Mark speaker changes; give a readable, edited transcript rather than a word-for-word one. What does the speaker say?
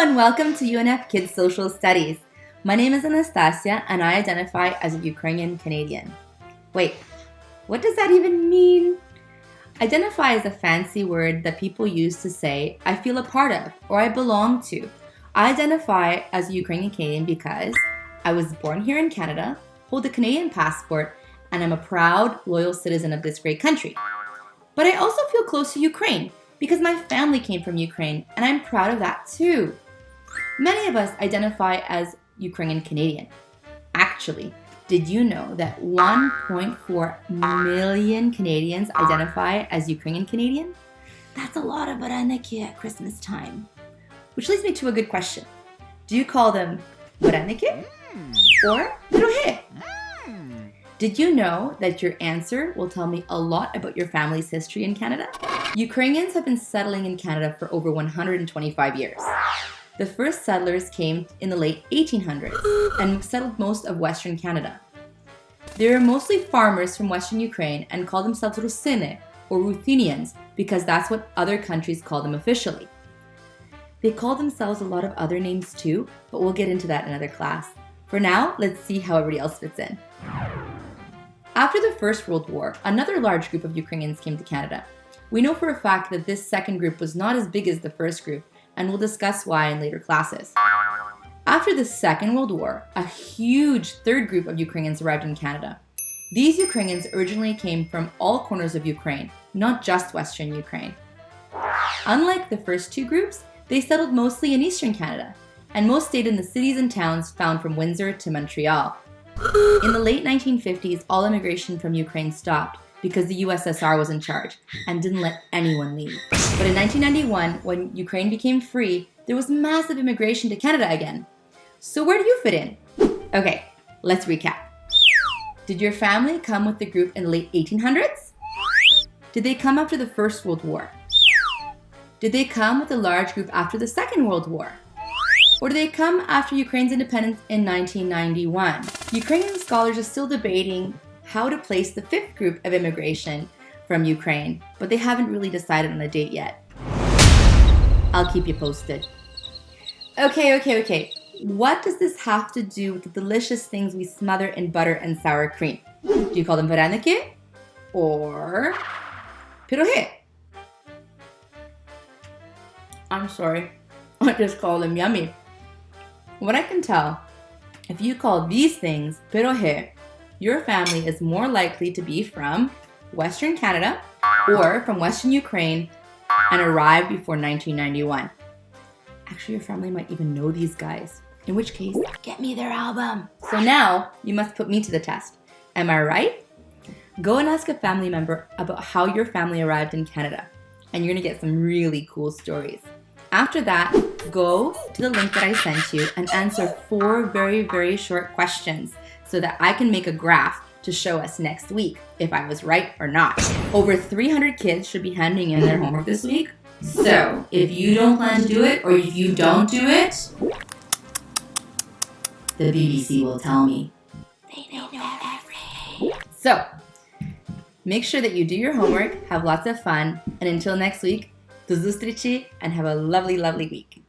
Speaker 1: and welcome to UNF Kids Social Studies. My name is Anastasia and I identify as a Ukrainian Canadian. Wait, what does that even mean? Identify is a fancy word that people use to say I feel a part of or I belong to. I identify as a Ukrainian Canadian because I was born here in Canada, hold a Canadian passport, and I'm a proud, loyal citizen of this great country. But I also feel close to Ukraine because my family came from Ukraine and I'm proud of that too. Many of us identify as Ukrainian Canadian. Actually, did you know that 1.4 million Canadians identify as Ukrainian Canadian? That's a lot of Varenyk at Christmas time. Which leads me to a good question. Do you call them Varenyk or Pyrohy? Did you know that your answer will tell me a lot about your family's history in Canada? Ukrainians have been settling in Canada for over 125 years. The first settlers came in the late 1800s and settled most of Western Canada. They were mostly farmers from Western Ukraine and called themselves Rusini or Ruthenians because that's what other countries call them officially. They call themselves a lot of other names too, but we'll get into that in another class. For now, let's see how everybody else fits in. After the First World War, another large group of Ukrainians came to Canada. We know for a fact that this second group was not as big as the first group, and we'll discuss why in later classes. After the Second World War, a huge third group of Ukrainians arrived in Canada. These Ukrainians originally came from all corners of Ukraine, not just Western Ukraine. Unlike the first two groups, they settled mostly in Eastern Canada, and most stayed in the cities and towns found from Windsor to Montreal. In the late 1950s, all immigration from Ukraine stopped because the USSR was in charge and didn't let anyone leave. But in 1991, when Ukraine became free, there was massive immigration to Canada again. So where do you fit in? Okay, let's recap. Did your family come with the group in the late 1800s? Did they come after the First World War? Did they come with a large group after the Second World War? Or did they come after Ukraine's independence in 1991? Ukrainian scholars are still debating how to place the fifth group of immigration from Ukraine, but they haven't really decided on a date yet. I'll keep you posted. Okay. What does this have to do with the delicious things we smother in butter and sour cream? Do you call them Varenyk or Pyrohy? I'm sorry, I just call them yummy. What I can tell, if you call these things Pyrohy, your family is more likely to be from Western Canada or from Western Ukraine and arrived before 1991. Actually, your family might even know these guys, in which case, get me their album. So now, you must put me to the test. Am I right? Go and ask a family member about how your family arrived in Canada, and you're gonna get some really cool stories. After that, go to the link that I sent you and answer 4 very short questions so that I can make a graph to show us next week if I was right or not. Over 300 kids should be handing in their homework this week. So if you don't plan to do it or if you don't do it, the BBC will tell me. They know everything. So make sure that you do your homework, have lots of fun, and until next week, do zустрічі and have a lovely week.